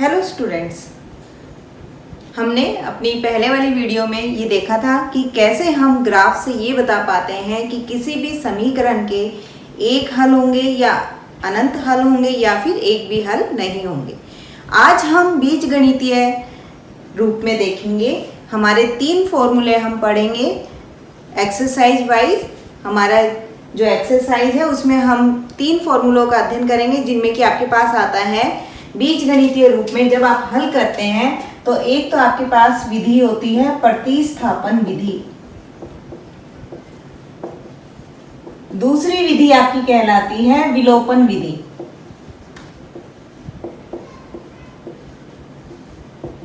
Hello students, हमने अपनी पहले वाली वीडियो में ये देखा था कि कैसे हम ग्राफ से ये बता पाते हैं कि किसी भी समीकरण के एक हल होंगे या अनंत हल होंगे या फिर एक भी हल नहीं होंगे। आज हम बीजगणितीय रूप में देखेंगे। हमारे 3 फॉर्मूले हम पढ़ेंगे एक्सरसाइज वाइज। हमारा जो एक्सरसाइज है उसमें हम 3 फॉर्मूलों का अध्ययन करेंगे जिनमें कि आपके पास आता है बीजगणितीय रूप में जब आप हल करते हैं तो एक तो आपके पास विधि होती है प्रतिस्थापन विधि, दूसरी विधि आपकी कहलाती है विलोपन विधि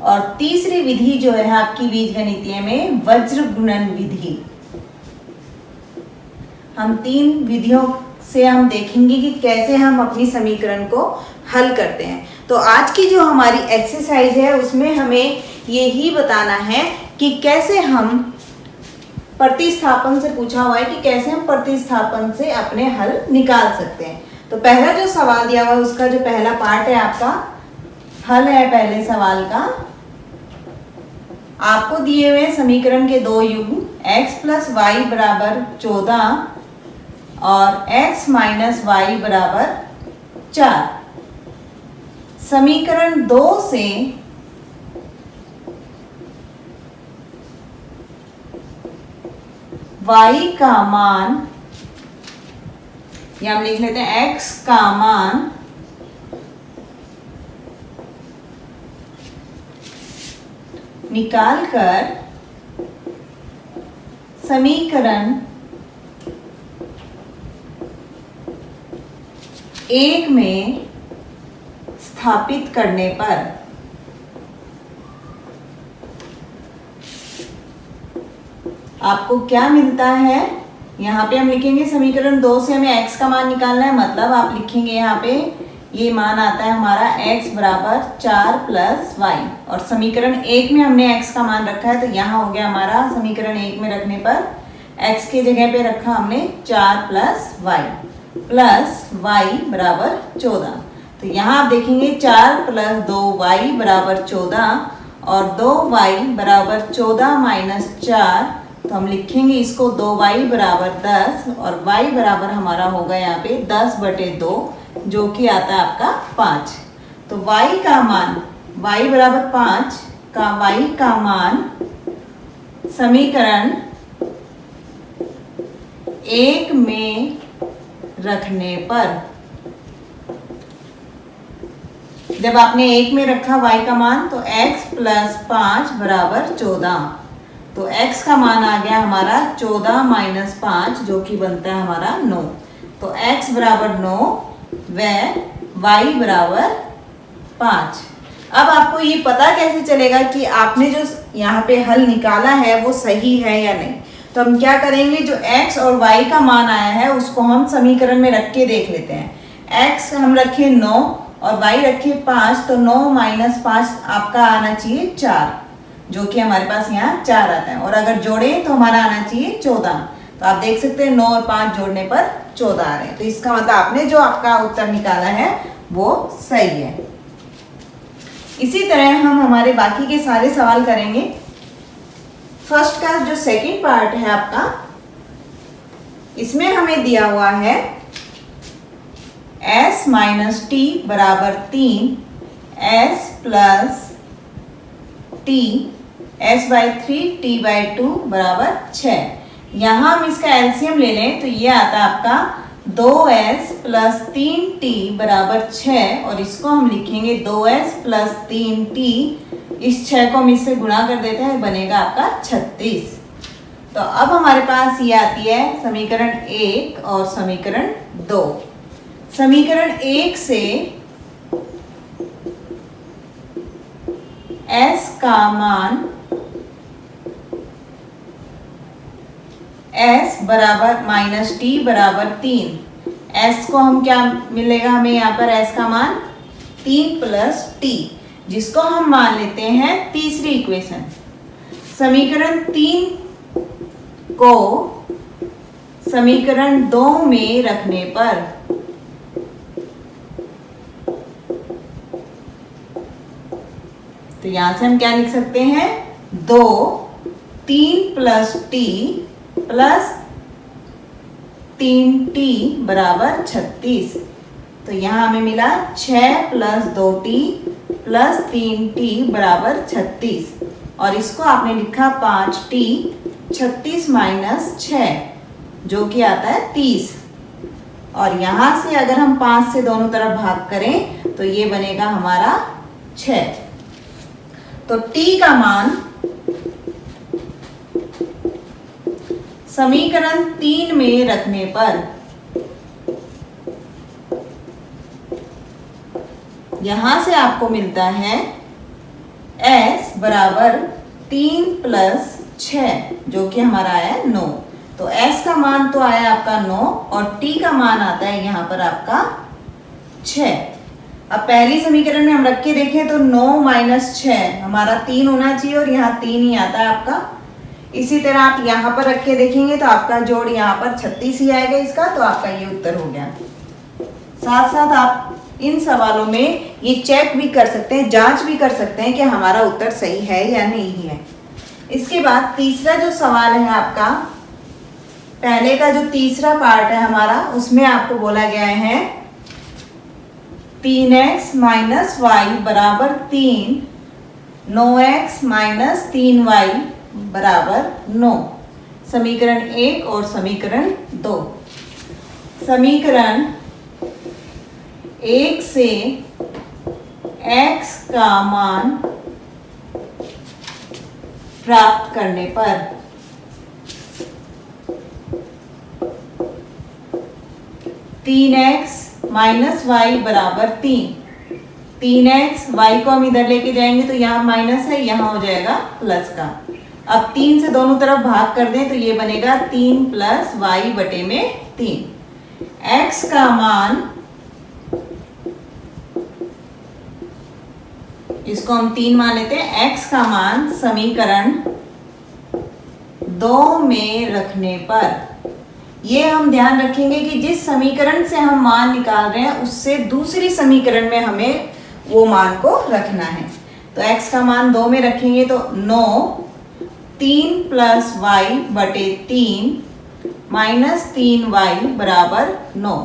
और तीसरी विधि जो है आपकी बीजगणितीय में वज्र गुणन विधि। हम 3 विधियों से हम देखेंगे कि कैसे हम अपनी समीकरण को हल करते हैं। तो आज की जो हमारी एक्सरसाइज है उसमें हमें ये ही बताना है कि कैसे हम प्रतिस्थापन से पूछा हुआ है कि कैसे हम प्रतिस्थापन से अपने हल निकाल सकते हैं। तो पहला जो सवाल दिया हुआ है उसका जो पहला पार्ट है आपका हल है। पहले सवाल का आपको दिए हुए समीकरण के 2 युग्म x + y = 14 और x - y = 4। समीकरण 2 से y का मान, या हम लिख लेते हैं x का मान निकालकर समीकरण 1 में स्थापित करने पर आपको क्या मिलता है। यहाँ पे हम लिखेंगे समीकरण 2 से हमें x का मान निकालना है, मतलब आप लिखेंगे यहाँ पे ये मान आता है हमारा x = 4 + y और समीकरण 1 में हमने x का मान रखा है तो यहाँ हो गया हमारा समीकरण 1 में रखने पर x के जगह पे रखा हमने 4 + y = 14। तो यहाँ आप देखेंगे 4 + 2y = 14 और 2y = 14 - 4, तो हम लिखेंगे इसको 2y = 10 और y बराबर हमारा होगा यहाँ पे 10/2 जो कि आता है आपका 5। तो y का मान y = 5 का y का मान समीकरण 1 में रखने पर, जब आपने 1 में रखा y का मान तो x + 5 = 14, तो x का मान आ गया हमारा 14 - 5 जो कि बनता है हमारा 9। तो x = 9 व y = 5। अब आपको ये पता कैसे चलेगा कि आपने जो यहाँ पे हल निकाला है वो सही है या नहीं। तो हम क्या करेंगे, जो x और y का मान आया है उसको हम समीकरण में रख के देख लेते हैं। x हम रखे 9 और y रखे 5, तो 9 - 5 आपका आना चाहिए 4, जो कि हमारे पास यहाँ 4 आता है और अगर जोड़ें तो हमारा आना चाहिए 14। तो आप देख सकते हैं 9 और 5 जोड़ने पर 14 आ रहे हैं। तो इसका मतलब आपने जो आपका उत्तर निकाला है वो सही है। इसी तरह हम हमारे बाकी के सारे सवाल करेंगे। फर्स्ट का जो सेकंड पार्ट है आपका, इसमें हमें दिया हुआ है s - t = 3, s + t, s/3 t/2 = 6। यहाँ हम इसका एलसीएम ले लें तो ये आता है आपका 2s + 3t = 6 और इसको हम लिखेंगे 2s + 3t। इस 6 को हम इससे गुणा कर देते हैं, बनेगा आपका 36। तो अब हमारे पास ये आती है समीकरण 1 और समीकरण 2। समीकरण 1 से s का मान s = -t = 3। s को हम क्या मिलेगा, हमें यहाँ पर s का मान 3 + t, जिसको हम मान लेते हैं तीसरी इक्वेशन। समीकरण 3 को समीकरण 2 में रखने पर तो यहाँ से हम क्या लिख सकते हैं, 2 3 प्लस टी प्लस 3t बराबर 36। तो यहाँ हमें मिला 6 प्लस 2t प्लस 3t बराबर 36 और इसको आपने लिखा 5t 36 माइनस 6 जो कि आता है 30। और यहाँ से अगर हम 5 से दोनों तरफ भाग करें तो ये बनेगा हमारा 6। तो t का मान समीकरण 3 में रखने पर यहां से आपको मिलता है s बराबर 3 प्लस 6 जो कि हमारा आया 9। तो s का मान तो आया आपका 9 और t का मान आता है यहाँ पर आपका 6। अब पहली समीकरण में हम रख के देखें तो 9 माइनस 6 हमारा 3 होना चाहिए और यहाँ 3 ही आता है आपका। इसी तरह आप यहाँ पर रख के देखेंगे तो आपका जोड़ यहाँ पर 36 ही आएगा इसका, तो आपका ये उत्तर हो गया। साथ साथ आप इन सवालों में ये चेक भी कर सकते हैं, जांच भी कर सकते हैं कि हमारा उत्तर सही है या नहीं है। इसके बाद तीसरा जो सवाल है आपका, पहले का जो तीसरा पार्ट है हमारा, उसमें आपको बोला गया है 3x माइनस वाई बराबर 3, 9x माइनस 3y बराबर 9। समीकरण 1 और समीकरण 2। समीकरण 1 से x का मान प्राप्त करने पर तीन एक्स माइनस वाई बराबर 3x y को हम इधर लेके जाएंगे तो यहाँ माइनस है, यहाँ हो जाएगा प्लस का। अब 3 से दोनों तरफ भाग कर दें तो ये बनेगा 3 प्लस वाई बटे में 3। x का मान, इसको हम 3 मान लेते हैं, x का मान समीकरण 2 में रखने पर, ये हम ध्यान रखेंगे कि जिस समीकरण से हम मान निकाल रहे हैं उससे दूसरी समीकरण में हमें वो मान को रखना है। तो x का मान 2 में रखेंगे तो 9 3 प्लस वाई बटे 3 माइनस 3y बराबर 9।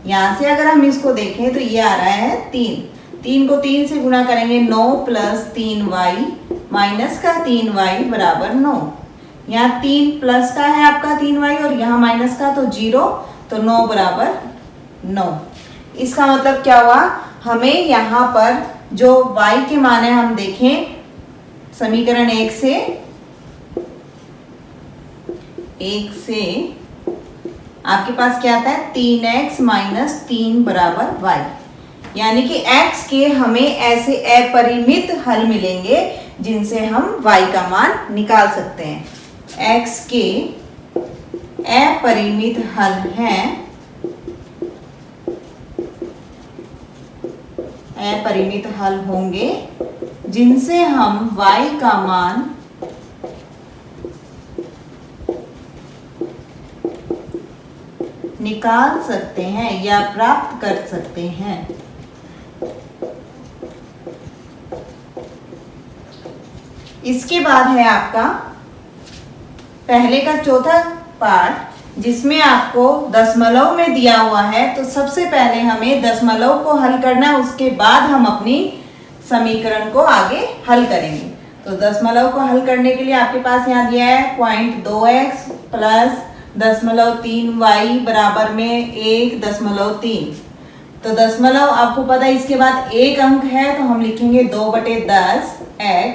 यहाँ से अगर हम इसको देखें तो ये आ रहा है 3 को 3 से गुणा करेंगे 9 प्लस 3y माइनस का 3y बराबर 9। यहाँ 3 प्लस का है आपका 3y और यहाँ माइनस का तो 0, तो 9 बराबर 9। इसका मतलब क्या हुआ, हमें यहाँ पर जो y के मान है हम देखें समीकरण 1 से आपके पास क्या आता है 3x माइनस 3 बराबर y, यानी कि x के हमें ऐसे अपरिमित हल मिलेंगे जिनसे हम y का मान निकाल सकते हैं। x के अपरिमित हल हैं, अपरिमित हल होंगे जिनसे हम y का मान निकाल सकते हैं या प्राप्त कर सकते हैं। इसके बाद है आपका पहले का चौथा पार्ट जिसमें आपको दशमलव में दिया हुआ है। तो सबसे पहले हमें दशमलव को हल करना है, उसके बाद हम अपनी समीकरण को आगे हल करेंगे। तो दशमलव को हल करने के लिए आपके पास यहाँ दिया है 0.2x प्लस 0.3y बराबर में 1.3। तो दशमलव आपको पता है इसके बाद एक अंक है तो हम लिखेंगे 2/10 x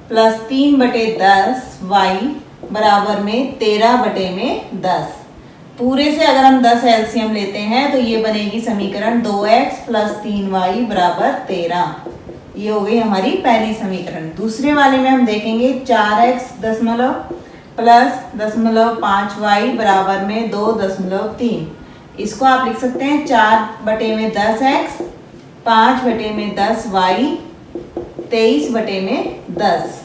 प्लस 3/10 y बराबर में 13/10। पूरे से अगर हम 10 एलसीएम लेते हैं तो ये बनेगी समीकरण 2x प्लस 3y बराबर 13। ये हो गई हमारी पहली समीकरण। दूसरे वाले में हम देखेंगे 4x दशमलव प्लस 0.5y बराबर में 2.3। इसको आप लिख सकते हैं 4/10x 5/10y 23/10।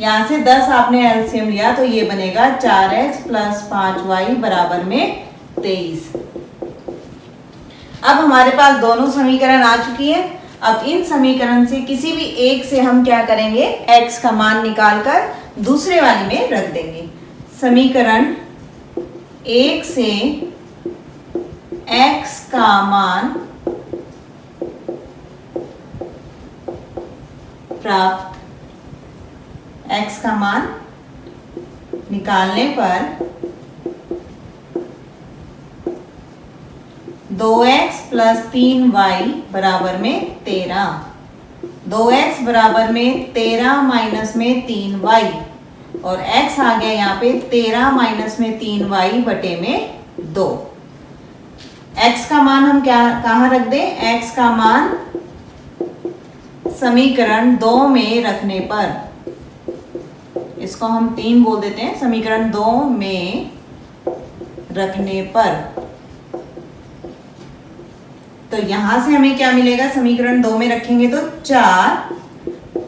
यहाँ से 10 आपने एलसीएम लिया तो ये बनेगा 4x प्लस 5y बराबर में 23। अब हमारे पास दोनों समीकरण आ चुकी है। अब इन समीकरण से किसी भी एक से हम क्या करेंगे, x का मान निकालकर दूसरे वाली में रख देंगे। समीकरण 1 से x का मान प्राप्त, x का मान निकालने पर 2x प्लस 3y बराबर में 13, 2x बराबर में 13 माइनस में 3y, और x आ गया यहाँ पे 13 माइनस में 3y बटे में 2। x का मान हम क्या कहाँ रख दें, x का मान समीकरण 2 में रखने पर, इसको हम 3 बोल देते हैं, समीकरण 2 में रखने पर, तो यहां से हमें क्या मिलेगा, समीकरण 2 में रखेंगे तो 4,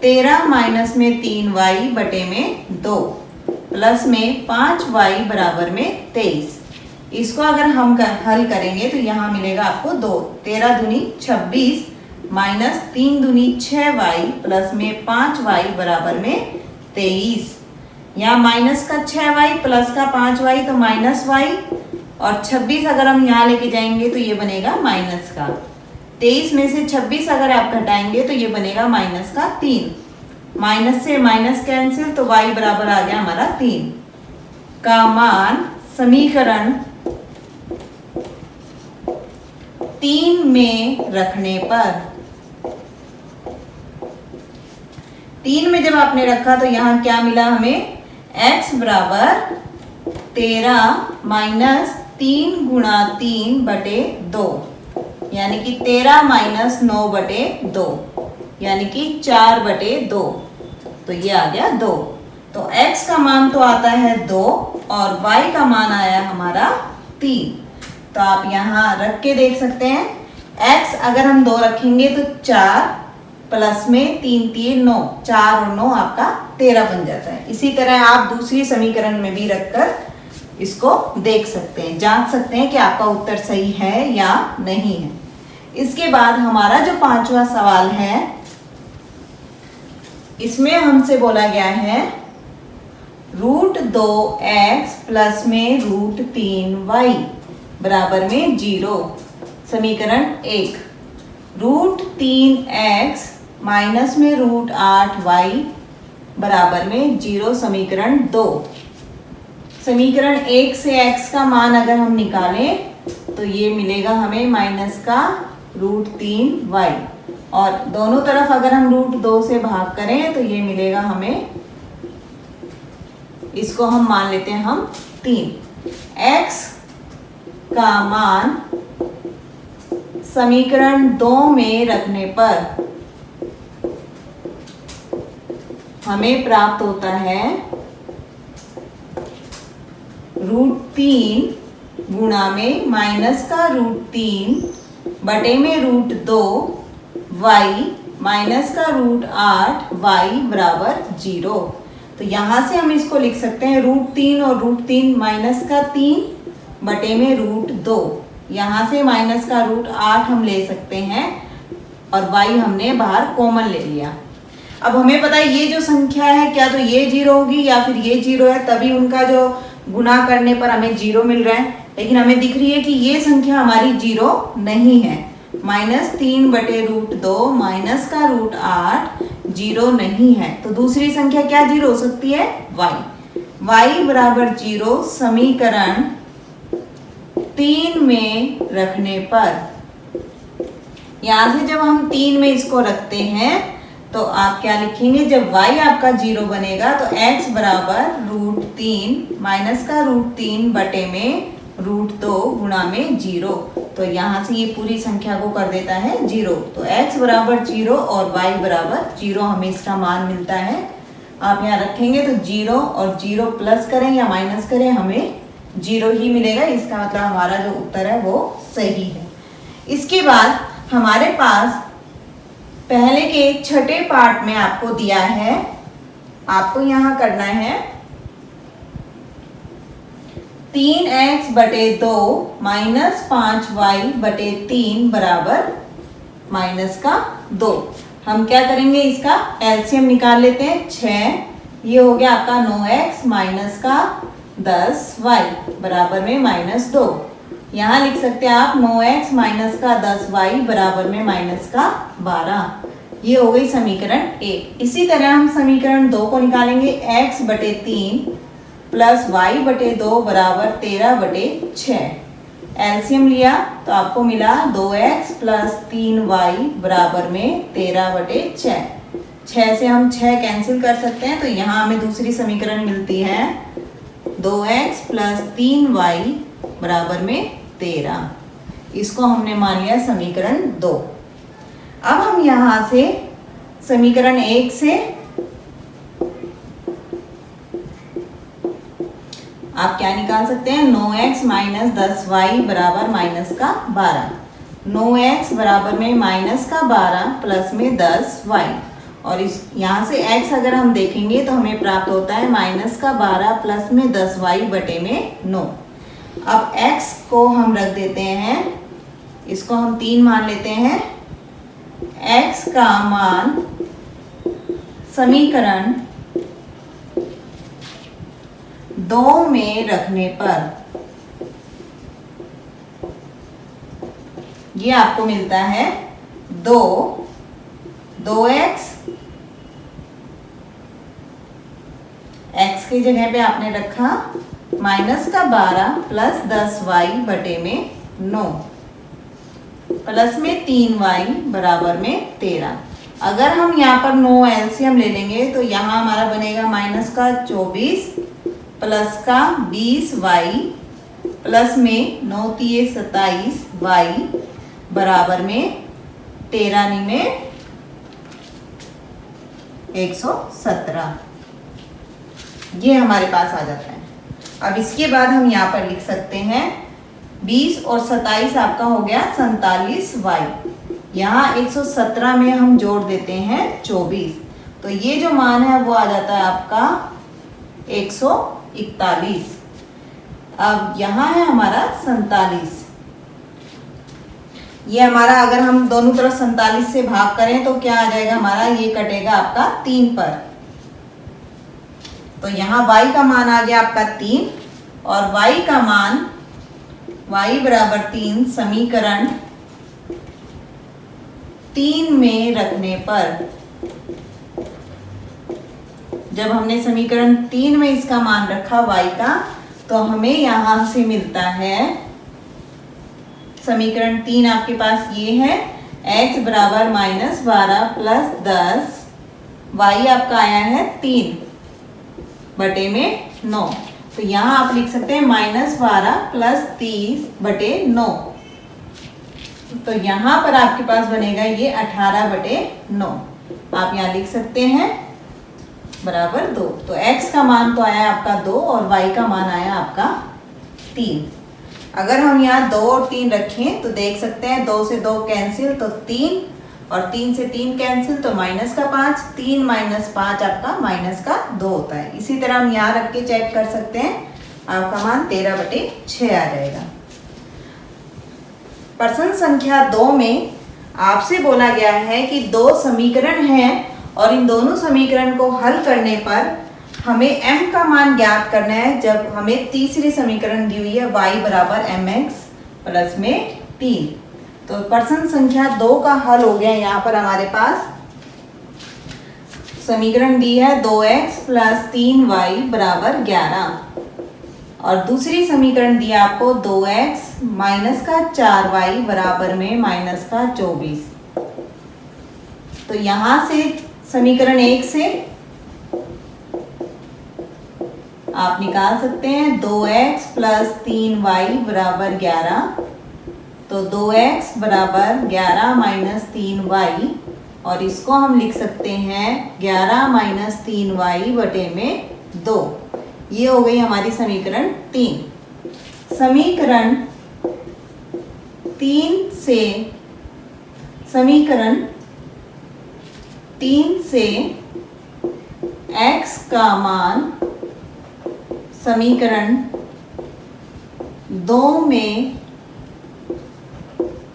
13 माइनस में 3y बटे में 2 प्लस में 5y बराबर में 23। इसको अगर हम हल करेंगे तो यहाँ मिलेगा आपको 2, 13 दूनी 26 माइनस 3 दूनी 6y प्लस में 5y बराबर में 23। यहाँ माइनस का 6y प्लस का 5y तो माइनस y, और 26 अगर हम यहाँ लेके जाएंगे तो ये बनेगा माइनस का, 23 में से 26 अगर आप घटाएंगे तो ये बनेगा माइनस का 3, माइनस से माइनस कैंसिल तो y बराबर आ गया हमारा 3 का मान समीकरण 3 में रखने पर, 3 में जब आपने रखा तो यहाँ क्या मिला हमें, x बराबर 13 माइनस 3 गुणा 3 बटे 2, यानी कि 13 माइनस 9 बटे 2, यानी कि 4 बटे 2, तो ये आ गया 2। तो x का मान तो आता है 2 और y का मान आया हमारा 3। तो आप यहाँ रख के देख सकते हैं, x अगर हम 2 रखेंगे तो 4 प्लस में 3 3 9, 4 और 9 आपका 13 बन जाता है। इसी तरह आप दूसरी समीकरण में भी रखकर इसको देख सकते हैं, जांच सकते हैं कि आपका उत्तर सही है या नहीं है। इसके बाद हमारा जो 5वां सवाल है, इसमें हमसे बोला गया है √2x प्लस में √3y बराबर में 0। समीकरण 1, √3x माइनस में √8y बराबर में 0। समीकरण 2, समीकरण 1 से x का मान अगर हम निकालें तो ये मिलेगा हमें माइनस का √3y, और दोनों तरफ अगर हम √2 से भाग करें तो ये मिलेगा हमें, इसको हम मान लेते हैं हम 3। x का मान समीकरण 2 में रखने पर हमें प्राप्त होता है √3 गुणा में माइनस का √3 बटे में √2y माइनस का √8y बराबर 0। तो यहाँ से हम इसको लिख सकते हैं √3 और √3 माइनस का 3 बटे में √2, यहाँ से माइनस का √8 हम ले सकते हैं और y हमने बाहर कॉमन ले लिया। अब हमें पता है ये जो संख्या है क्या तो ये 0 होगी या फिर ये 0 है, तभी उनका जो गुना करने पर हमें 0 मिल रहा है, लेकिन हमें दिख रही है कि ये संख्या हमारी 0 नहीं है। -3 बटे √2 माइनस का √8 0 नहीं है, तो दूसरी संख्या क्या 0 हो सकती है, y बराबर 0। समीकरण 3 में रखने पर, यहां से जब हम 3 में इसको रखते हैं तो आप क्या लिखेंगे, जब y आपका 0 बनेगा तो x बराबर √3 माइनस का √3 बटे में √2 गुणा में 0। तो यहाँ से ये पूरी संख्या को कर देता है 0। तो x बराबर 0 और y बराबर 0 हमें इसका मान मिलता है। आप यहाँ रखेंगे तो 0 और 0 प्लस करें या माइनस करें हमें 0 ही मिलेगा। इसका मतलब हमारा जो उत्तर है वो सही है। इसके बाद हमारे पास पहले के छठे पार्ट में आपको दिया है, आपको यहाँ करना है 3x बटे 2 माइनस 5y बटे 3 बराबर माइनस का 2। हम क्या करेंगे, इसका एलसीएम निकाल लेते हैं। 6 ये हो गया आपका 9x माइनस का 10y बराबर में -2। यहाँ लिख सकते हैं आप 9x माइनस का 10y बराबर में माइनस का 12। ये हो गई समीकरण 1। इसी तरह हम समीकरण 2 को निकालेंगे। x बटे 3 प्लस y बटे 2 बराबर 13/6। एलसीएम लिया तो आपको मिला 2x प्लस 3y बराबर में 13/6। 6 से हम 6 कैंसिल कर सकते हैं, तो यहाँ हमें दूसरी समीकरण मिलती है 2x प्लस 3y बराबर में 13। इसको हमने मान लिया समीकरण 2। अब हम यहाँ से समीकरण 1 से आप क्या निकाल सकते हैं, 9x माइनस 10y बराबर माइनस का 12। 9x बराबर में माइनस का 12 प्लस में 10y, और इस यहाँ से x अगर हम देखेंगे तो हमें प्राप्त होता है माइनस का 12 प्लस में 10y बटे में 9। अब x को हम रख देते हैं, इसको हम 3 मान लेते हैं। x का मान समीकरण 2 में रखने पर ये आपको मिलता है 2x x की जगह पे आपने रखा माइनस का 12 प्लस 10y बटे में 9 प्लस में 3y बराबर में 13। अगर हम यहाँ पर 9 एलसीएम ले लेंगे तो यहाँ हमारा बनेगा माइनस का 24 प्लस का 20y प्लस में 9 3 27y बराबर में 13 में 117। ये हमारे पास आ जाता है। अब इसके बाद हम यहाँ पर लिख सकते हैं 20 और 27 आपका हो गया 47y। यहाँ 117 में हम जोड़ देते हैं 24, तो ये जो मान है वो आ जाता है आपका 141। अब यहाँ है हमारा 47। ये हमारा अगर हम दोनों तरफ 47 से भाग करें तो क्या आ जाएगा हमारा, ये कटेगा आपका 3 पर। तो यहाँ y का मान आ गया आपका 3, और y का मान y बराबर 3 समीकरण 3 में रखने पर, जब हमने समीकरण 3 में इसका मान रखा y का, तो हमें यहां से मिलता है समीकरण 3 आपके पास ये है x बराबर -12 प्लस 10, y आपका आया है 3 बटे में 9। तो यहाँ आप लिख सकते हैं -12 प्लस 30 बटे 9। तो यहाँ पर आपके पास बनेगा ये 18 बटे 9। आप यहाँ लिख सकते हैं बराबर 2। तो x का मान तो आया आपका 2 और y का मान आया आपका 3। अगर हम यहाँ 2 और 3 रखें तो देख सकते हैं 2 से 2 कैंसिल तो 3, और 3 से 3 कैंसिल तो माइनस का 5। 3 माइनस 5 आपका माइनस का 2 होता है। इसी तरह हम यहाँ रख के चेक कर सकते हैं, आपका मान 13 बटे 6 आ जाएगा। प्रश्न संख्या 2 में आपसे बोला गया है कि 2 समीकरण हैं और इन दोनों समीकरण को हल करने पर हमें m का मान ज्ञात करना है, जब हमें तीसरी समीकरण दी हुई है y बराबर mx प्लस में 3। तो प्रश्न संख्या 2 का हल हो गया। यहाँ पर हमारे पास समीकरण दी है 2x प्लस 3y बराबर 11, और दूसरी समीकरण दी आपको 2x माइनस का 4y बराबर में माइनस का 24। तो यहाँ से समीकरण 1 से आप निकाल सकते हैं 2x प्लस 3y बराबर 11। तो 2x बराबर 11 माइनस 3y, और इसको हम लिख सकते हैं 11 माइनस 3y बटे में 2। ये हो गई हमारी समीकरण 3। समीकरण 3 से x का मान समीकरण 2 में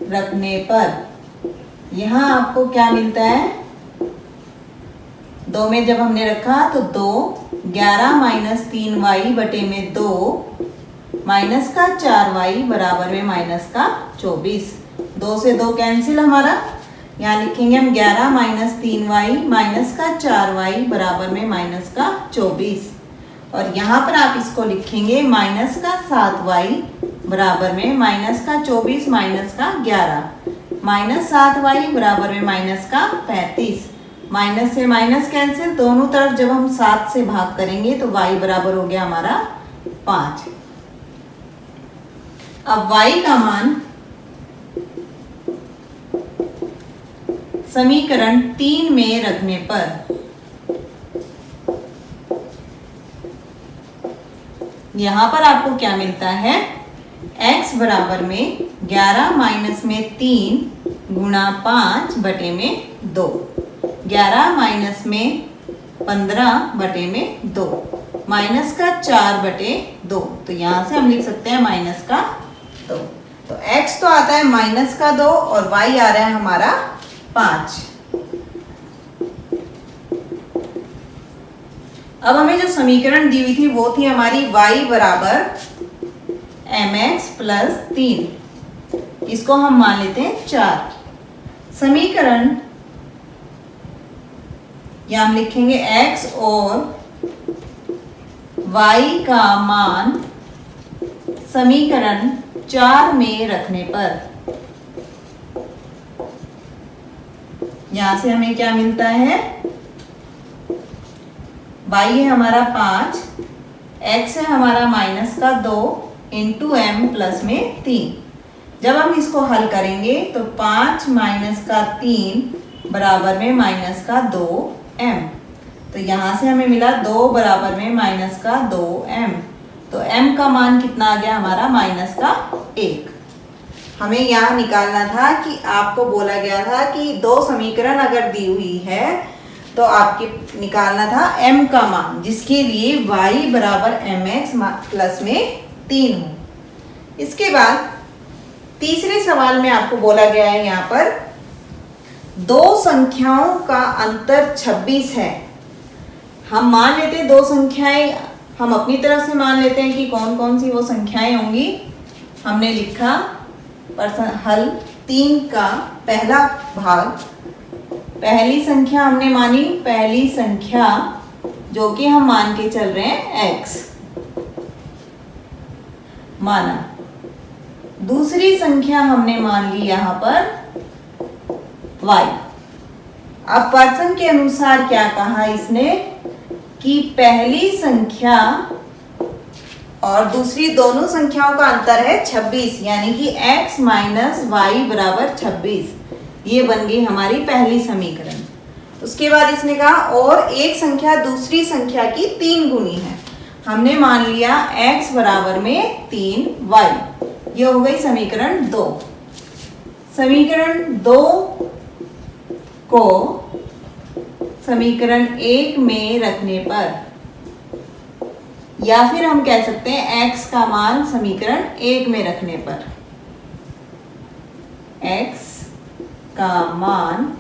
रखने पर यहाँ आपको क्या मिलता है, 2 में जब हमने रखा तो 2, 11 माइनस 3y बटे में 2 माइनस का 4y बराबर में माइनस का 24। 2 से 2 कैंसिल हमारा, यहाँ लिखेंगे हम 11 माइनस 3y माइनस का 4y बराबर में माइनस का 24। और यहाँ पर आप इसको लिखेंगे माइनस का 7y बराबर में माइनस का 24 माइनस का 11, माइनस 7y बराबर में माइनस का 35। माइनस से माइनस कैंसिल, दोनों तरफ जब हम 7 से भाग करेंगे तो y बराबर हो गया हमारा 5। अब y का मान समीकरण 3 में रखने पर यहाँ पर आपको क्या मिलता है, x बराबर में 11 माइनस में 3 गुणा 5 बटे में 2, 11 माइनस में 15 बटे में 2, माइनस का 4 बटे 2। तो यहाँ से हम लिख सकते हैं माइनस का 2। तो x तो आता है माइनस का 2 और y आ रहा है हमारा 5। अब हमें जो समीकरण दी हुई थी वो थी हमारी y बराबर mx प्लस 3, इसको हम मान लेते हैं 4। समीकरण या हम लिखेंगे x और y का मान समीकरण 4 में रखने पर यहां से हमें क्या मिलता है, y है हमारा 5, x है हमारा माइनस का 2 इंटू m प्लस में 3। जब हम इसको हल करेंगे तो 5 माइनस का 3 बराबर में माइनस का 2m। तो यहाँ से हमें मिला 2 बराबर में माइनस का 2m। तो m का मान कितना आ गया हमारा, माइनस का 1। हमें यहाँ निकालना था कि आपको बोला गया था कि 2 समीकरण अगर दी हुई है तो आपके निकालना था m का मान, जिसके लिए y बराबर mx प्लस में 3 हो। इसके बाद तीसरे सवाल में आपको बोला गया है यहाँ पर 2 संख्याओं का अंतर 26 है। हम मान लेते हैं 2 संख्याएं, हम अपनी तरफ से मान लेते हैं कि कौन कौन सी वो संख्याएं होंगी। हमने लिखा हल 3 का पहला भाग, पहली संख्या हमने मानी, पहली संख्या जो कि हम मान के चल रहे हैं x माना। दूसरी संख्या हमने मान ली यहाँ पर y। अब पर्सन के अनुसार क्या कहा इसने कि पहली संख्या और दूसरी दोनों संख्याओं का अंतर है 26, यानी कि x माइनस वाई बराबर 26। ये बन गई हमारी पहली समीकरण। उसके बाद इसने कहा और एक संख्या दूसरी संख्या की 3 गुनी है। हमने मान लिया x बराबर में 3y। ये हो गई समीकरण 2। समीकरण 2 को समीकरण 1 में रखने पर, या फिर हम कह सकते हैं x का मान समीकरण 1 में रखने पर, x का मान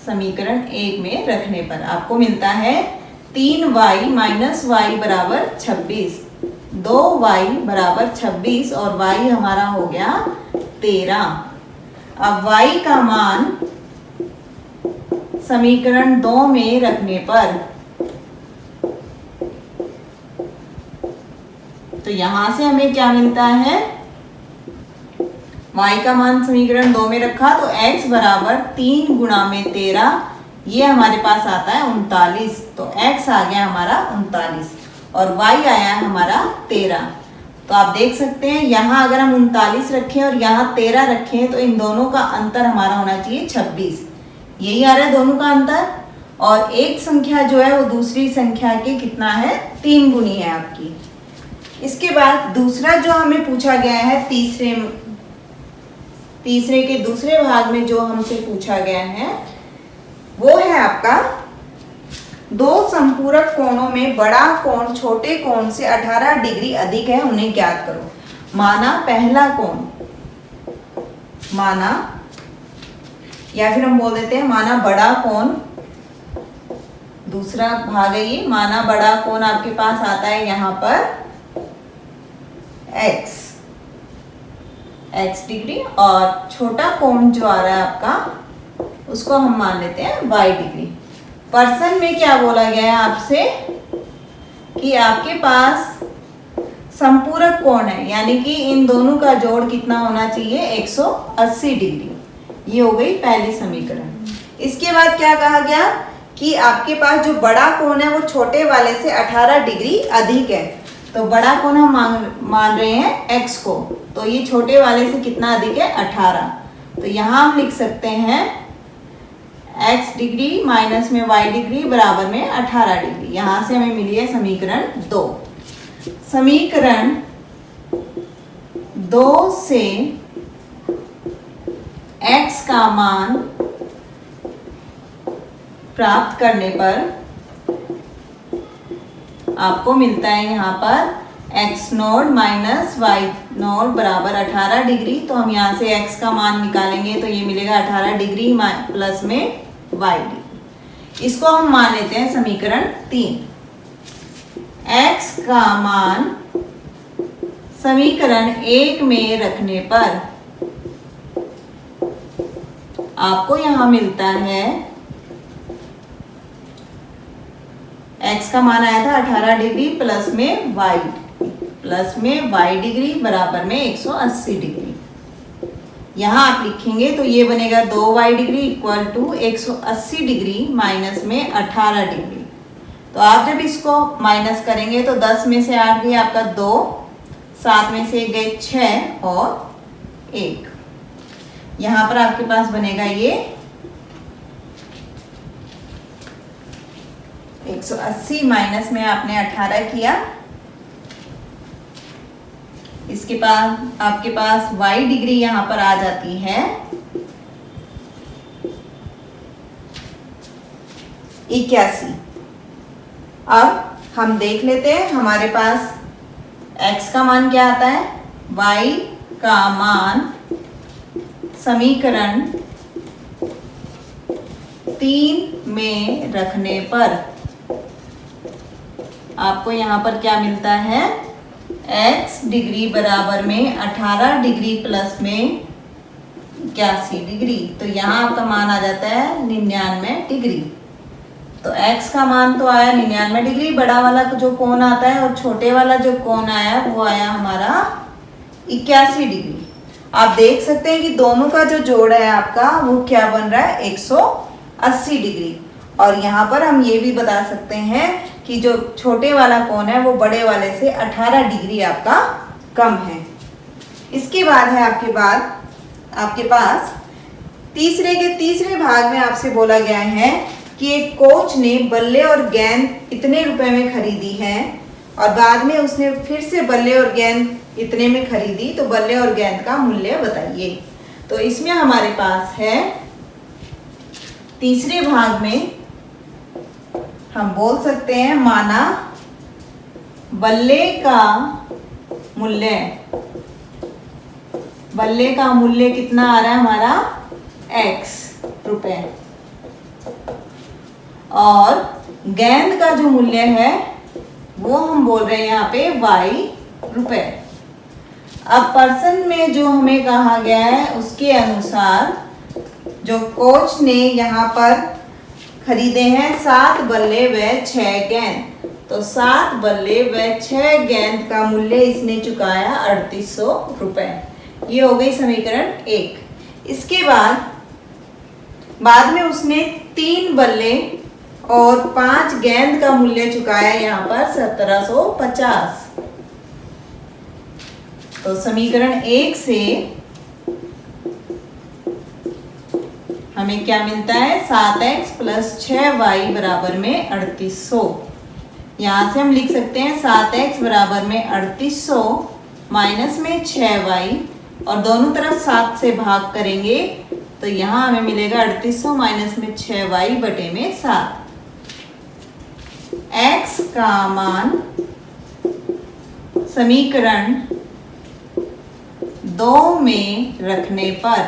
समीकरण 1 में रखने पर आपको मिलता है 3y माइनस वाई बराबर 26, 2y बराबर 26 और y हमारा हो गया 13। अब y का मान समीकरण 2 में रखने पर, तो यहां से हमें क्या मिलता है, y का मान समीकरण 2 में रखा तो x बराबर 3 गुणा में 13, ये हमारे पास आता है 39। तो x आ गया हमारा 39 और y आया हमारा 13। तो आप देख सकते हैं यहाँ अगर हम 39 रखें और यहाँ 13 रखें तो इन दोनों का अंतर हमारा होना चाहिए 26। यही आ रहा है दोनों का अंतर। और एक संख्या जो है वो दूसरी संख्या के कितना है, 3 गुनी है आपकी। इसके बाद दूसरा जो हमें पूछा गया है, तीसरे के दूसरे भाग में जो हमसे पूछा गया है वो है आपका 2 संपूरक कोणों में बड़ा कोण छोटे कोण से 18 डिग्री अधिक है, उन्हें ज्ञात करो। माना या फिर हम बोल देते हैं माना बड़ा कोण, दूसरा भाग है ये, माना बड़ा कोण आपके पास आता है यहाँ पर x डिग्री, और छोटा कोण जो आ रहा है आपका उसको हम मान लेते हैं y डिग्री। पर्सन में क्या बोला गया है आपसे कि आपके पास संपूरक कोण है, यानी कि इन दोनों का जोड़ कितना होना चाहिए 180 डिग्री। ये हो गई पहली समीकरण। इसके बाद क्या कहा गया कि आपके पास जो बड़ा कोण है वो छोटे वाले से 18 डिग्री अधिक है। तो बड़ा कोण हम मान रहे हैं x को, तो ये छोटे वाले से कितना अधिक है 18। तो यहाँ हम लिख सकते हैं x डिग्री माइनस में y डिग्री बराबर में 18 डिग्री। यहाँ से हमें मिली है समीकरण 2। समीकरण 2 से x का मान प्राप्त करने पर आपको मिलता है यहाँ पर x note minus y note बराबर 18 डिग्री। तो हम यहाँ से x का मान निकालेंगे तो ये मिलेगा 18 डिग्री प्लस में y डिग्री। इसको हम मान लेते हैं समीकरण 3। x का मान समीकरण 1 में रखने पर आपको यहाँ मिलता है, x का मान आया था 18 डिग्री प्लस में y डिग्री बराबर में 180 डिग्री। यहाँ आप लिखेंगे तो ये बनेगा 2y degree equal to 180 degree minus में 18 डिग्री। तो आप जब इसको माइनस करेंगे तो 10 में से 8 गए आपका 2, 7 में से 1 गए 6 और 1। यहाँ पर आपके पास बनेगा ये 180 माइनस में आपने 18 किया। इसके पास आपके पास y डिग्री यहाँ पर आ जाती है 81। अब हम देख लेते हैं हमारे पास x का मान क्या आता है। y का मान समीकरण 3 में रखने पर आपको यहाँ पर क्या मिलता है, x डिग्री बराबर में 18 डिग्री प्लस में 81 डिग्री। तो यहाँ आपका मान आ जाता है 99 डिग्री। तो x का मान तो आया 99 डिग्री, बड़ा वाला जो कोण आता है, और छोटे वाला जो कोण आया वो आया हमारा 81 डिग्री। आप देख सकते हैं कि दोनों का जो जोड़ है आपका वो क्या बन रहा है 180 डिग्री। और यहाँ पर हम ये भी बता सकते हैं कि जो छोटे वाला कोण है वो बड़े वाले से 18 डिग्री आपका कम है। इसके बाद है आपके पास तीसरे भाग में आपसे बोला गया है कि एक कोच ने बल्ले और गेंद इतने रुपए में खरीदी है और बाद में उसने फिर से बल्ले और गेंद इतने में खरीदी, तो बल्ले और गेंद का मूल्य बताइए। तो इसमें हमारे पास है तीसरे भाग में हम बोल सकते हैं माना बल्ले का मूल्य कितना आ रहा है हमारा x रुपए, और गेंद का जो मूल्य है वो हम बोल रहे हैं यहाँ पे y रुपए। अब पर्सन में जो हमें कहा गया है उसके अनुसार जो कोच ने यहाँ पर खरीदे हैं 7 बल्ले व 6 गेंद, तो 7 बल्ले व 6 गेंद का मूल्य इसने चुकाया 3800 रुपए। ये हो गई समीकरण 1। इसके बाद में उसने 3 बल्ले और 5 गेंद का मूल्य चुकाया यहाँ पर 1750। तो समीकरण 1 से हमें क्या मिलता है 7x प्लस 6y बराबर में 3800। यहाँ से हम लिख सकते हैं 7x बराबर में 3800 माइनस में 6y, और दोनों तरफ 7 से भाग करेंगे तो यहाँ हमें मिलेगा 3800 माइनस में 6y बटे में 7। x का मान समीकरण 2 में रखने पर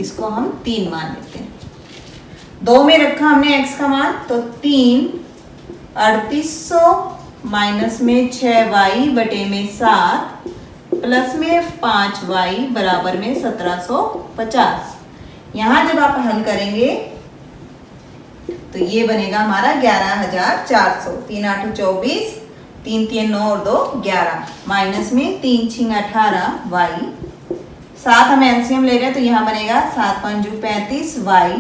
इसको हम 3 मान लेते हैं। 2 में रखा हमने x का मान, तो 3 3800 माइनस में 6y बटे में 7 प्लस में 5y बराबर में 1750। यहाँ जब आप हल करेंगे तो ये बनेगा हमारा 11,400। 3 8 24, 3 3 9 और 2 11, माइनस में 3 6 18 y, 7 हम एलसीएम ले रहे हैं तो यहाँ बनेगा 7 5 35 y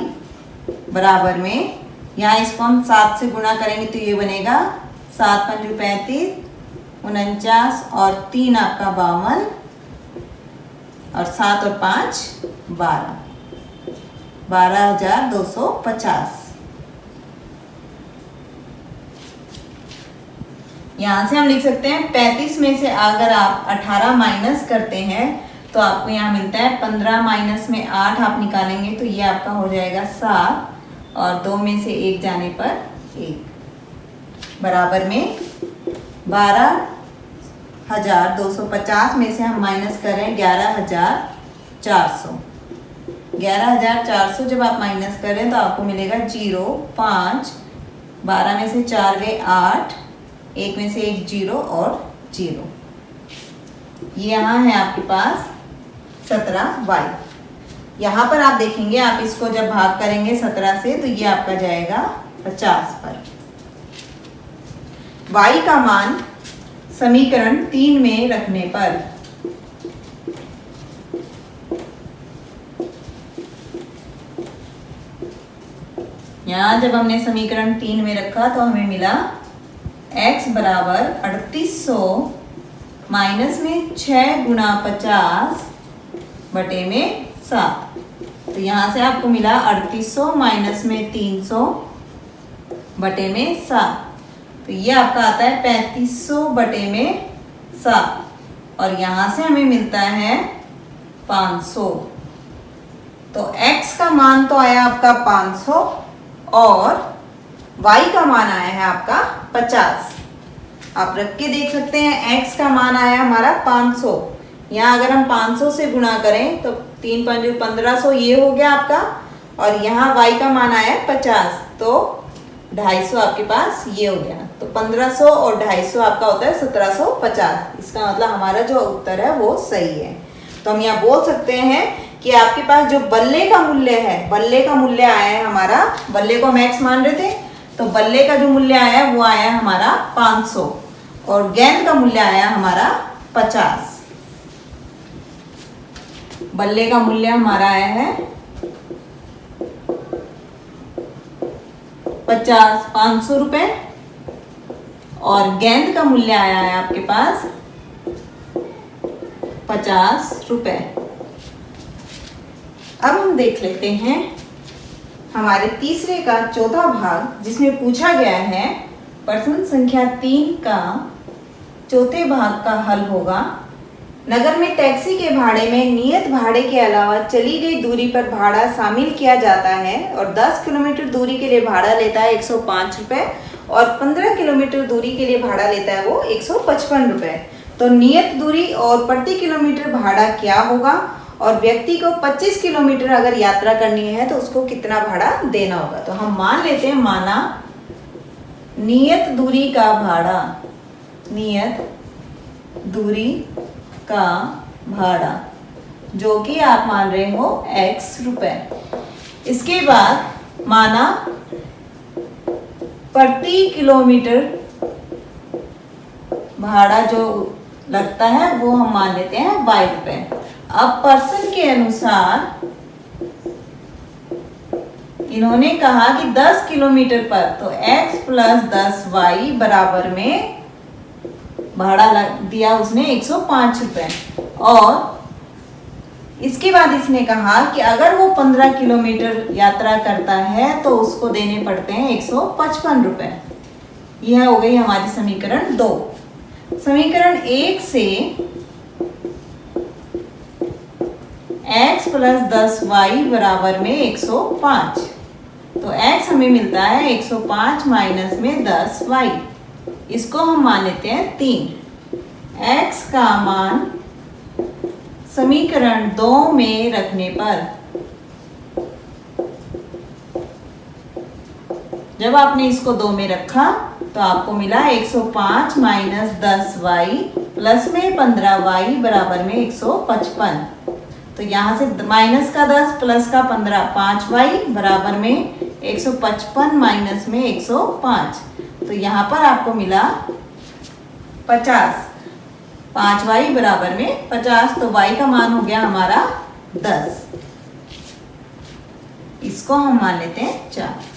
बराबर में, यहाँ इसको हम 7 से गुणा करेंगे तो ये बनेगा 7 5 35 49 और 3 आपका 52 और 7 और 5 12, 12,250। यहाँ से हम लिख सकते हैं 35 में से अगर आप 18 माइनस करते हैं तो आपको यहाँ मिलता है 15 माइनस में 8 आप निकालेंगे तो ये आपका हो जाएगा 7 और 2 में से 1 जाने पर 1 बराबर में 12,250 में से हम माइनस करें 11,400। 11,400 जब आप माइनस करें तो आपको मिलेगा 0 5, 12 में से 4 गए 8, 1 में से 1 0 और 0। ये यहाँ है आपके पास 17y। यहाँ पर आप देखेंगे, आप इसको जब भाग करेंगे 17 से तो ये आपका जाएगा 50 पर। y का मान समीकरण 3 में रखने पर यहाँ जब हमने समीकरण 3 में रखा तो हमें मिला x बराबर 3800 माइनस में 6 गुना 50 बटे में 7। तो यहाँ से आपको मिला 3800 माइनस में 300 बटे में 7, तो ये आपका आता है 3500 बटे में 7 और यहाँ से हमें मिलता है 500। तो x का मान तो आया आपका 500 और y का मान आया है आपका 50। आप रख के देख सकते हैं, x का मान आया हमारा 500। यहाँ अगर हम 500 से गुणा करें तो 3 5 1500 ये हो गया आपका, और यहाँ y का मान आया 50 तो 250 आपके पास ये हो गया। तो 1500 और 250 आपका होता है 1750। इसका मतलब हमारा जो उत्तर है वो सही है। तो हम यहाँ बोल सकते हैं कि आपके पास जो बल्ले का मूल्य है, बल्ले का मूल्य आया है हमारा, बल्ले को हम x मान रहे थे तो बल्ले का जो मूल्य आया है वो आया है हमारा 500 और गेंद का मूल्य आया हमारा 50। बल्ले का मूल्य हमारा आया है 500 रुपए और गेंद का मूल्य आया है आपके पास 50 रुपए। अब हम देख लेते हैं हमारे तीसरे का चौथा भाग, जिसमें पूछा गया है प्रश्न संख्या 3 का चौथे भाग का हल होगा। नगर में टैक्सी के भाड़े में नियत भाड़े के अलावा चली गई दूरी पर भाड़ा शामिल किया जाता है और 10 किलोमीटर दूरी के लिए भाड़ा लेता है 105 रुपये और 15 किलोमीटर दूरी के लिए भाड़ा लेता है वो 155 रुपये। तो नियत दूरी और प्रति किलोमीटर भाड़ा क्या होगा और व्यक्ति को 25 किलोमीटर अगर यात्रा करनी है तो उसको कितना भाड़ा देना होगा। तो हम मान लेते हैं, माना नियत दूरी का भाड़ा, नियत दूरी का भाड़ा जो कि आप मान रहे हो x रुपए। इसके बाद माना प्रति किलोमीटर भाड़ा जो लगता है वो हम मान लेते हैं y रुपए। अब पर्सन के अनुसार इन्होंने कहा कि 10 किलोमीटर पर, तो x प्लस 10y बराबर में भाड़ा दिया उसने 105 रुपए और इसके बाद इसने कहा कि अगर वो 15 किलोमीटर यात्रा करता है तो उसको देने पड़ते हैं 155 रुपए। यह हो गई हमारी समीकरण 2। समीकरण 1 से x प्लस 10y बराबर में 105, तो x हमें मिलता है 105 माइनस में 10y, इसको हम मान लेते हैं 3। x का मान समीकरण 2 में रखने पर जब आपने इसको 2 में रखा तो आपको मिला 105 माइनस 10y प्लस में 15y बराबर में 155। तो यहाँ से माइनस का 10 प्लस का 15 5y बराबर में 155 माइनस में 105। तो यहाँ पर आपको मिला 50। 5y बराबर में 50। तो y का मान हो गया हमारा 10। इसको हम मान लेते हैं 4।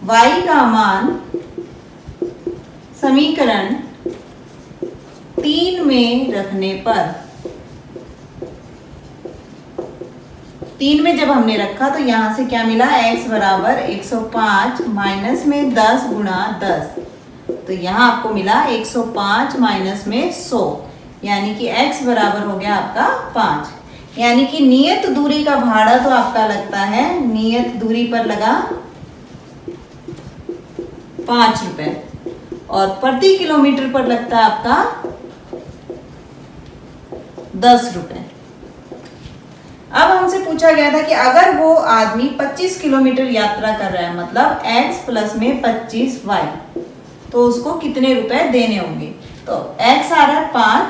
y का मान समीकरण 3 में रखने पर 3 में जब हमने रखा तो यहां से क्या मिला x बराबर 105 माइनस में 10 गुणा 10। तो यहाँ आपको मिला 105 माइनस में 100 यानी कि x बराबर हो गया आपका 5। यानी कि नियत दूरी का भाड़ा तो आपका लगता है, नियत दूरी पर लगा 5 रुपए और प्रति किलोमीटर पर लगता है आपका 10 रुपए। अब हमसे पूछा गया था कि अगर वो आदमी 25 किलोमीटर यात्रा कर रहा है, मतलब x प्लस में 25y, तो उसको कितने रुपए देने होंगे। तो x आ रहा है 5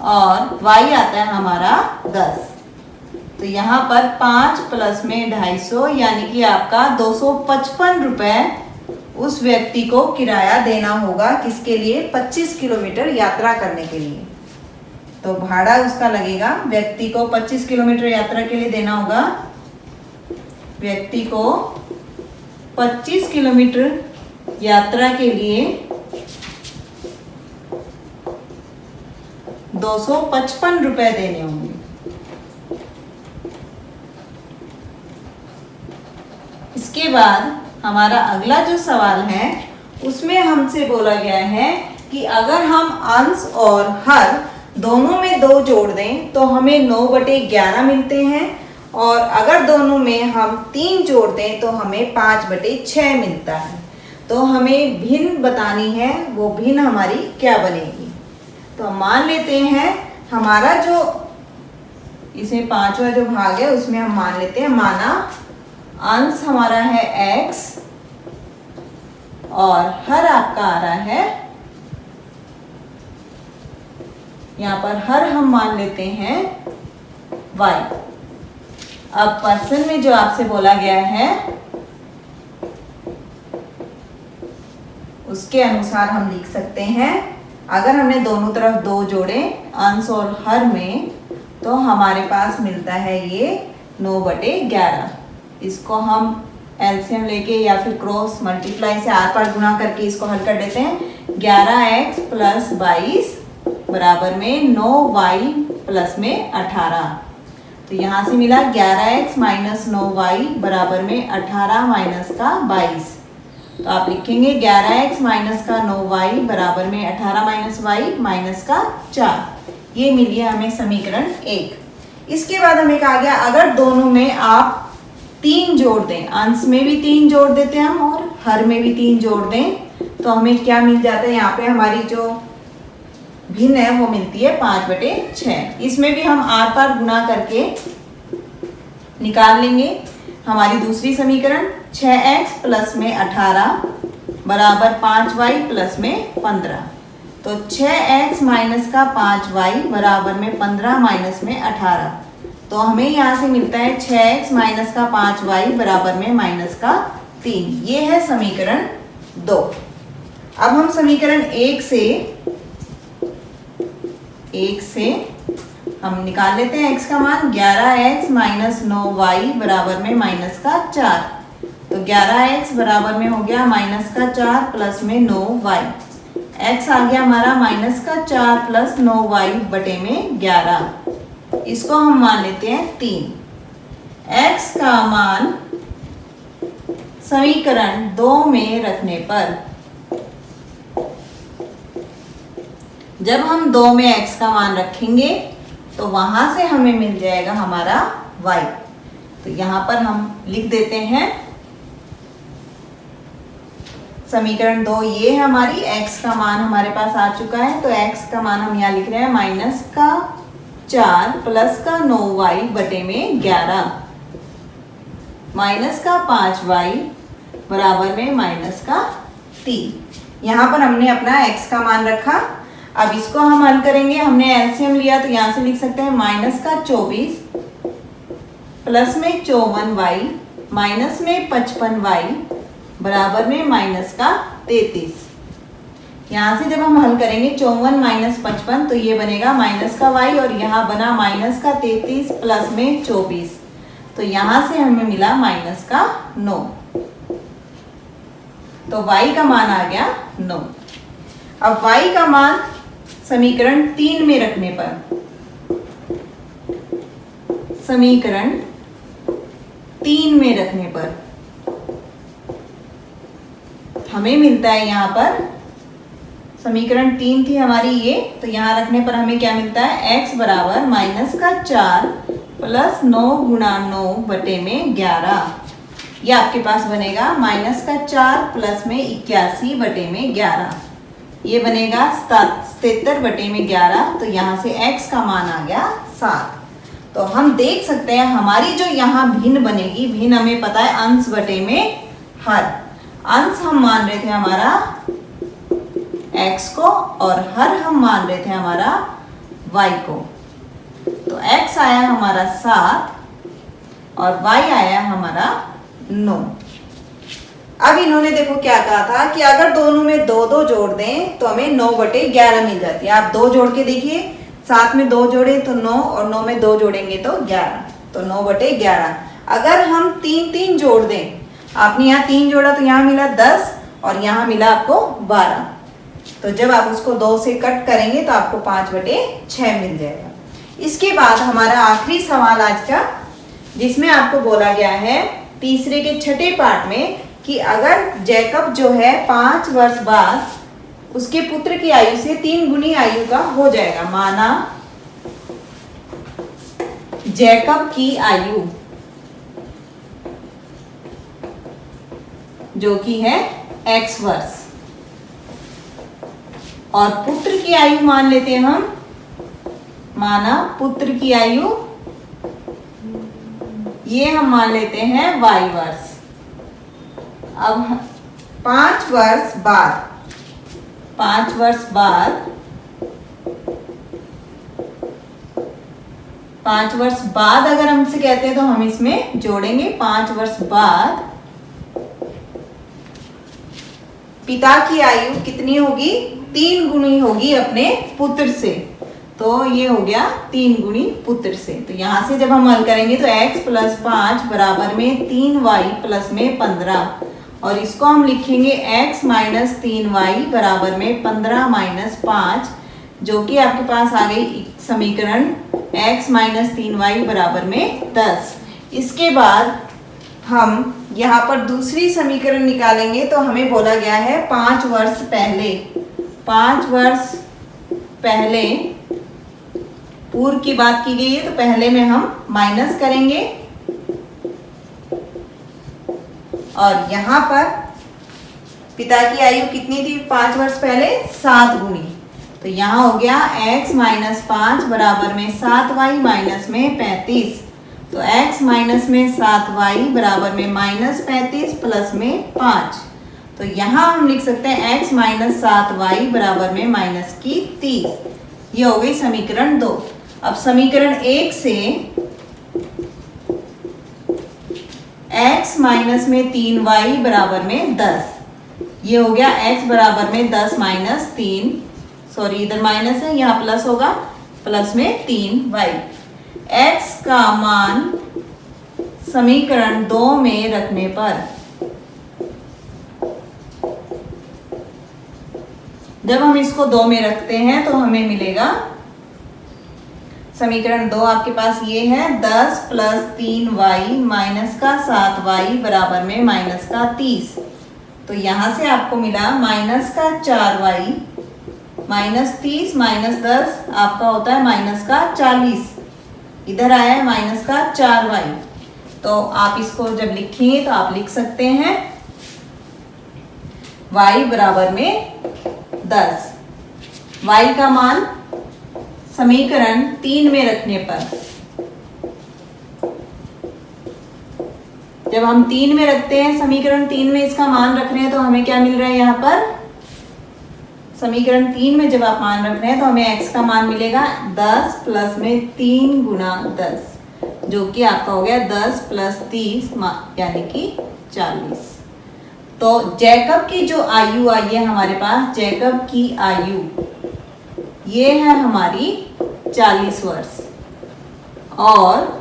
और y आता है हमारा 10। तो यहाँ पर 5 प्लस में 250 यानी कि आपका 255 रुपए उस व्यक्ति को किराया देना होगा। किसके लिए? 25 किलोमीटर यात्रा करने के लिए। तो भाड़ा उसका लगेगा, व्यक्ति को 25 किलोमीटर यात्रा के लिए देना होगा। व्यक्ति को 25 किलोमीटर यात्रा के लिए 255 रुपए देने होंगे। इसके बाद हमारा अगला जो सवाल है उसमें हमसे बोला गया है कि अगर हम अंश और हर दोनों में 2 जोड़ दें तो हमें 9/11 मिलते हैं, और अगर दोनों में हम 3 जोड़ दें तो हमें 5/6 मिलता है। तो हमें भिन्न बतानी है, वो भिन्न हमारी क्या बनेगी। तो हम मान लेते हैं हमारा जो इसमें 5वां जो भाग है उसमें हम मान लेते हैं, माना अंश हमारा है x और हर आपका आ रहा है, यहाँ पर हर हम मान लेते हैं y। अब पर्सन में जो आपसे बोला गया है उसके अनुसार हम लिख सकते हैं, अगर हमने दोनों तरफ 2 जोड़े अंश और हर में तो हमारे पास मिलता है ये 9/11। इसको हम एलसीएम लेके या फिर क्रॉस मल्टीप्लाई से आर पार गुणा करके इसको हल कर देते हैं। 11x प्लस 22 बराबर में 9y प्लस में 18। तो यहाँ से मिला 11x माइनस 9y बराबर में 18 माइनस का 22। तो आप लिखेंगे 11x माइनस का 9y बराबर में 18 माइनस y माइनस का 4। ये मिली है हमें समीकरण 1। इसके बाद हमें कहा गया अगर दोनों में आप 3 जोड़ दें, अंश में भी 3 जोड़ देते हैं हम और हर में भी 3 जोड़ दें तो हमें क्या मिल जाता है। यहाँ पे हमारी जो भिन्न है वो मिलती है 5/6। इसमें भी हम आर पार गुणा करके निकाल लेंगे। हमारी दूसरी समीकरण 6x प्लस में 18 बराबर 5y प्लस में 15। तो 6x माइनस का 5y बराबर में 15 माइनस में 18। तो हमें यहाँ से मिलता है 6x माइनस का 5y बराबर में माइनस का 3। ये है समीकरण 2। अब हम समीकरण 1 से हम निकाल लेते हैं x का मान। 11x माइनस 9y बराबर में माइनस का 4। तो 11x बराबर में हो गया माइनस का 4 प्लस में 9y। x आ गया हमारा माइनस का 4 प्लस 9y बटे में 11। इसको हम मान लेते हैं 3। x का मान समीकरण 2 में रखने पर जब हम 2 में x का मान रखेंगे तो वहां से हमें मिल जाएगा हमारा y। तो यहां पर हम लिख देते हैं समीकरण 2 ये है हमारी। x का मान हमारे पास आ चुका है, तो x का मान हम यहाँ लिख रहे हैं माइनस का 4 प्लस का 9y बटे में 11 माइनस का 5y बराबर में माइनस का 3। यहाँ पर हमने अपना x का मान रखा। अब इसको हम हल करेंगे। हमने एलसीएम लिया तो यहाँ से लिख सकते हैं माइनस का 24 प्लस में 54y माइनस में 55y बराबर में माइनस का 33। यहाँ से जब हम हल करेंगे 54 माइनस 55 तो ये बनेगा माइनस का y और यहाँ बना माइनस का 33 प्लस में 24, तो यहाँ से हमें मिला माइनस का 9। तो y का मान आ गया 9। अब y का मान समीकरण 3 में रखने पर, समीकरण 3 में रखने पर हमें मिलता है, यहाँ पर समीकरण 3 थी हमारी ये, तो यहाँ रखने पर हमें क्या मिलता है, x बराबर माइनस का 4 प्लस 9 गुणा 9 बटे में 11। ये आपके पास बनेगा माइनस का 4 प्लस में 81 बटे में 11, ये बनेगा 77 बटे में 11। तो यहाँ से x का मान आ गया 7। तो हम देख सकते हैं हमारी जो यहाँ भिन्न बनेगी, भिन्न हमें पता है अंश बटे में हर। अंश हम मान रहे थे हमारा x को और हर हम मान रहे थे हमारा y को। तो x आया हमारा 7 और y आया हमारा 9। अब इन्होंने देखो क्या कहा था कि अगर दोनों में 2-2 जोड़ दें तो हमें 9 बटे 11 मिल जाती है। आप 2 जोड़ के देखिए, 7 में 2 जोड़े तो 9 और 9 में 2 जोड़ेंगे तो 11, तो 9 बटे 11। अगर हम 3-3 जोड़ दें, आपने यहाँ 3 जोड़ा तो यहाँ मिला 10 और यहाँ मिला आपको 12, तो जब आप उसको 2 से कट करेंगे तो आपको 5 बटे 6 मिल जाएगा। इसके बाद हमारा आखिरी सवाल आज का, जिसमें आपको बोला गया है तीसरे के छठे पार्ट में कि अगर जैकब जो है 5 वर्ष बाद उसके पुत्र की आयु से 3 गुनी आयु का हो जाएगा। माना जैकब की आयु जो कि है x वर्ष और पुत्र की आयु मान लेते हैं हम, माना पुत्र की आयु ये हम मान लेते हैं y वर्ष। अब 5 वर्ष बाद, 5 वर्ष बाद, 5 वर्ष बाद अगर हमसे कहते हैं तो हम इसमें जोड़ेंगे 5 वर्ष बाद पिता की आयु कितनी होगी, 3 गुनी होगी अपने पुत्र से। तो ये हो गया 3 गुनी पुत्र से। तो यहाँ से जब हम हल करेंगे तो x प्लस 5 बराबर में 3y प्लस में 15, और इसको हम लिखेंगे x माइनस 3y बराबर में 15 माइनस 5, जो कि आपके पास आ गई समीकरण x माइनस 3y बराबर में 10। इसके बाद हम यहाँ पर दूसरी समीकरण निकालेंगे तो हमें बोला गया है 5 वर्ष पहले, 5 वर्ष पहले पूर्व की बात की गई है, तो पहले में हम माइनस करेंगे और यहाँ पर पिता की आयु कितनी थी 5 वर्ष पहले, 7 गुनी। तो यहाँ हो गया x माइनस 5 बराबर में 7y माइनस में 35। तो x माइनस में 7y बराबर में माइनस 35 प्लस में 5। तो यहाँ हम लिख सकते हैं x माइनस 7y बराबर में माइनस की 30। ये हो गई समीकरण 2। अब समीकरण 1 से x माइनस में 3y बराबर में 10, ये हो गया x बराबर में 10 माइनस 3, सॉरी इधर माइनस है यहाँ प्लस होगा, प्लस में 3y। x का मान समीकरण 2 में रखने पर, जब हम इसको 2 में रखते हैं तो हमें मिलेगा समीकरण 2 आपके पास ये है 10 प्लस 3y माइनस का 7y बराबर में माइनस का 30। तो यहाँ से आपको मिला माइनस का 4y माइनस 30 माइनस 10 आपका होता है माइनस का 40, इधर आया है माइनस का 4y। तो आप इसको जब लिखेंगे तो आप लिख सकते हैं y बराबर में 10। y का मान समीकरण 3 में रखने पर जब हम 3 में रखते हैं, समीकरण 3 में इसका मान रख रहे हैं, तो हमें क्या मिल रहा है यहाँ पर, समीकरण 3 में जब आप मान रख रहे हैं तो हमें x का मान मिलेगा 10 प्लस में 3 गुना 10, जो कि आपका हो गया 10 प्लस 30 यानी कि 40। तो जैकब की जो आयु आई है हमारे पास, जैकब की आयु ये है हमारी 40 वर्ष, और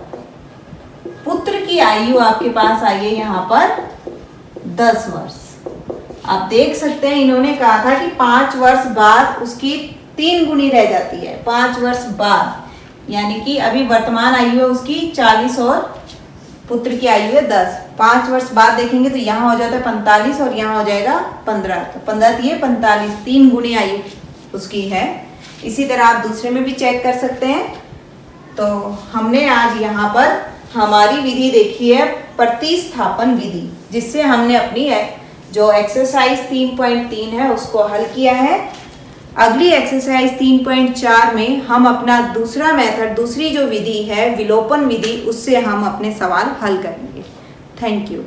पुत्र की आयु आपके पास आई है यहाँ पर 10 वर्ष। आप देख सकते हैं इन्होंने कहा था कि 5 वर्ष बाद उसकी 3 गुनी रह जाती है, 5 वर्ष बाद, यानी कि अभी वर्तमान आयु है उसकी 40 और पुत्र की आयु है 10। 5 वर्ष बाद देखेंगे तो यहाँ हो जाता है 45 और यहाँ हो जाएगा 15, तो 15 दिए 45, 3 गुनी आयु उसकी है। इसी तरह आप दूसरे में भी चेक कर सकते हैं। तो हमने आज यहाँ पर हमारी विधि देखी है प्रतिस्थापन विधि, जिससे हमने अपनी जो एक्सरसाइज 3.3 है उसको हल किया है। अगली एक्सरसाइज 3.4 में हम अपना दूसरा मेथड, दूसरी जो विधि है विलोपन विधि, उससे हम अपने सवाल हल करेंगे। Thank you.